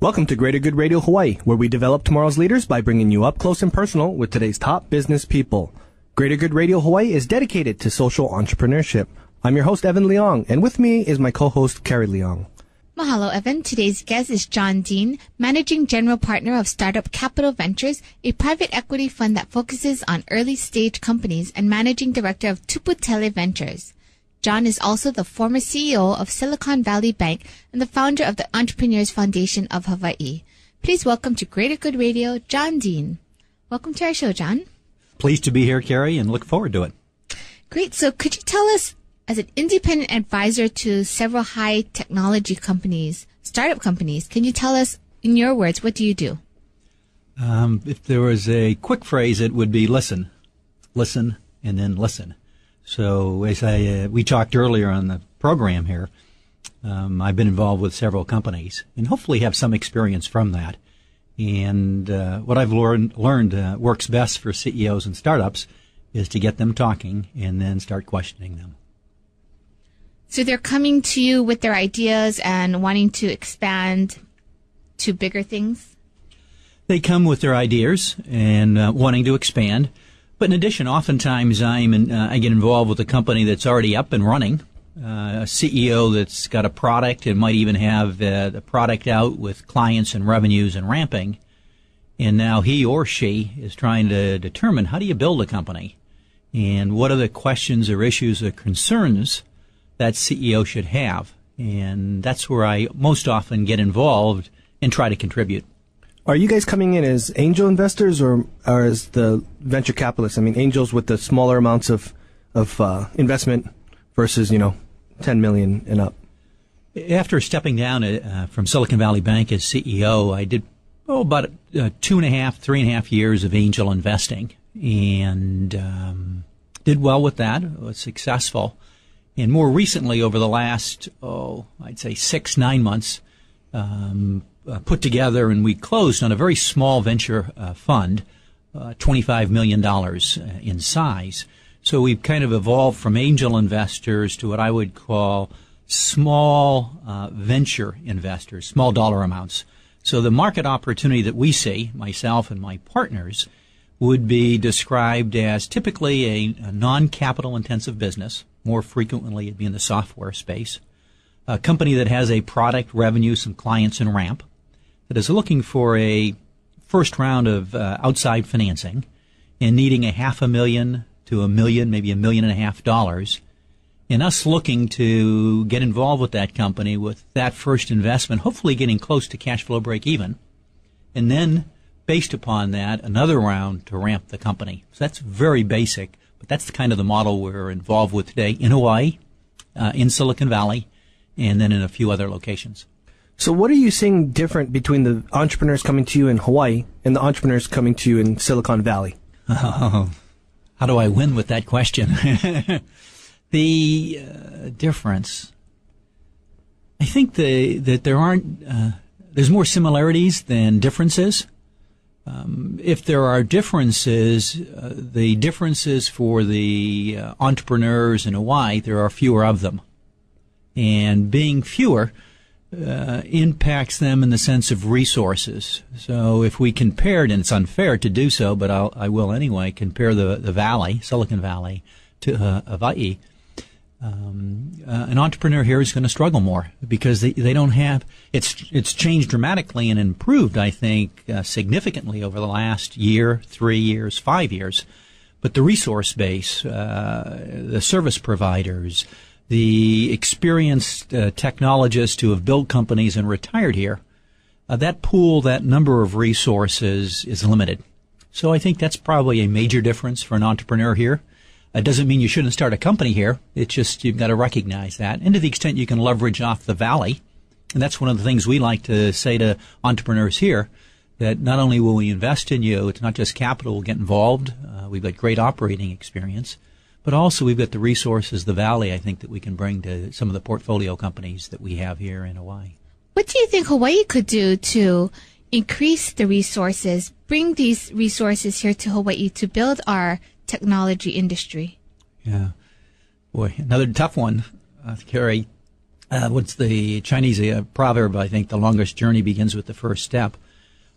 Welcome to Greater Good Radio Hawaii, where we develop tomorrow's leaders by bringing you up close and personal with today's top business people. Greater Good Radio Hawaii is dedicated to social entrepreneurship. I'm your host, Evan Leong, and with me is my co-host, Carrie Leong. Mahalo, Evan. Today's guest is John Dean, Managing General Partner of Startup Capital Ventures, a private equity fund that focuses on early-stage companies, and Managing Director of Tuputele Ventures. John is also the former CEO of Silicon Valley Bank and the founder of the Entrepreneurs Foundation of Hawaii. Please welcome to Greater Good Radio, John Dean. Welcome to our show, John. Pleased to be here, Carrie, and look forward to it. Great. So could you tell us, as an independent advisor to several high technology companies, startup companies, can you tell us, in your words, what do you do? If there was a quick phrase, it would be listen, listen, and then listen. So as we talked earlier on the program here, I've been involved with several companies and hopefully have some experience from that. And what I've learned works best for CEOs and startups is to get them talking and then start questioning them. So they're coming to you with their ideas and wanting to expand to bigger things? They come with their ideas and wanting to expand. But in addition, oftentimes I get involved with a company that's already up and running, a CEO that's got a product and might even have the product out with clients and revenues and ramping. And now he or she is trying to determine, how do you build a company? And what are the questions or issues or concerns that CEO should have? And that's where I most often get involved and try to contribute. Are you guys coming in as angel investors or as the venture capitalists? I mean, angels with the smaller amounts of investment versus, 10 million and up. After stepping down from Silicon Valley Bank as CEO, I did about 3.5 years of angel investing, and did well with that. It was successful. And more recently, over the last, I'd say 6-9 months, put together, and we closed on a very small venture fund, $25 million in size. So we've kind of evolved from angel investors to what I would call small venture investors, small dollar amounts. So the market opportunity that we see, myself and my partners, would be described as typically a non-capital intensive business. More frequently, it'd be in the software space. A company that has a product, revenue, some clients, and ramp, that is looking for a first round of outside financing and needing $500,000 to $1 million, maybe $1.5 million, and us looking to get involved with that company with that first investment, hopefully getting close to cash flow break even, and then based upon that, another round to ramp the company. So that's very basic, but that's the kind of the model we're involved with today in Hawaii, in Silicon Valley, and then in a few other locations. So what are you seeing different between the entrepreneurs coming to you in Hawaii and the entrepreneurs coming to you in Silicon Valley? Oh, how do I win with that question? The difference, I think that there aren't, there's more similarities than differences. If there are differences, the differences for the entrepreneurs in Hawaii, there are fewer of them. And being fewer impacts them in the sense of resources. So if we compared, and it's unfair to do so, but I will anyway, compare the valley, Silicon Valley, to Hawaii, an entrepreneur here is going to struggle more because they don't have, it's changed dramatically and improved, I think, significantly over the last year, 3 years, 5 years. But the resource base, the service providers, the experienced technologists who have built companies and retired here, that pool, that number of resources is limited. So I think that's probably a major difference for an entrepreneur here. It doesn't mean you shouldn't start a company here. It's just you've got to recognize that. And to the extent you can leverage off the valley, and that's one of the things we like to say to entrepreneurs here, that not only will we invest in you, it's not just capital, we'll get involved. We've got great operating experience. But also we've got the resources, the valley, I think, that we can bring to some of the portfolio companies that we have here in Hawaii. What do you think Hawaii could do to increase the resources, bring these resources here to Hawaii to build our technology industry? Yeah. Boy, another tough one, Carrie. what's the Chinese proverb, I think, the longest journey begins with the first step.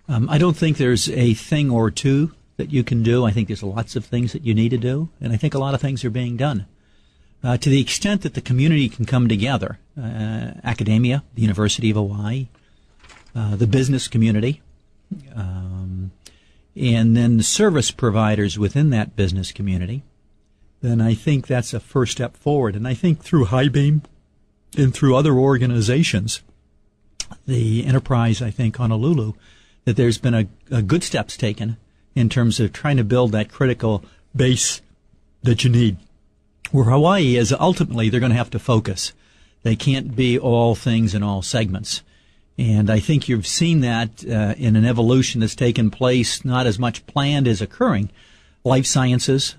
I don't think there's a thing or two that you can do. I think there's lots of things that you need to do, and I think a lot of things are being done. To the extent that the community can come together, academia, the University of Hawaii, the business community, and then the service providers within that business community, then I think that's a first step forward. And I think through High Beam and through other organizations, the enterprise, I think, Honolulu, that there's been a good steps taken in terms of trying to build that critical base that you need. Where Hawaii is, ultimately, they're going to have to focus. They can't be all things in all segments. And I think you've seen that in an evolution that's taken place, not as much planned as occurring. Life sciences,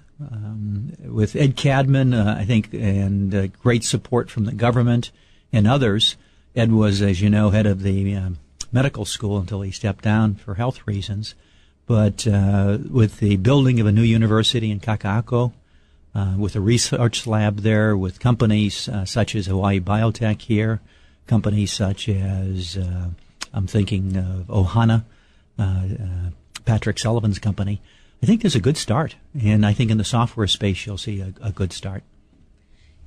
with Ed Cadman, I think, and great support from the government and others. Ed was, as you know, head of the medical school until he stepped down for health reasons. But with the building of a new university in Kaka'ako, with a research lab there, with companies such as Hawaii Biotech here, companies such as, I'm thinking of Ohana, Patrick Sullivan's company, I think there's a good start. And I think in the software space, you'll see a good start.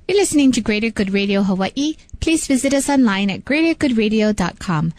You're listening to Greater Good Radio Hawaii. Please visit us online at greatergoodradio.com.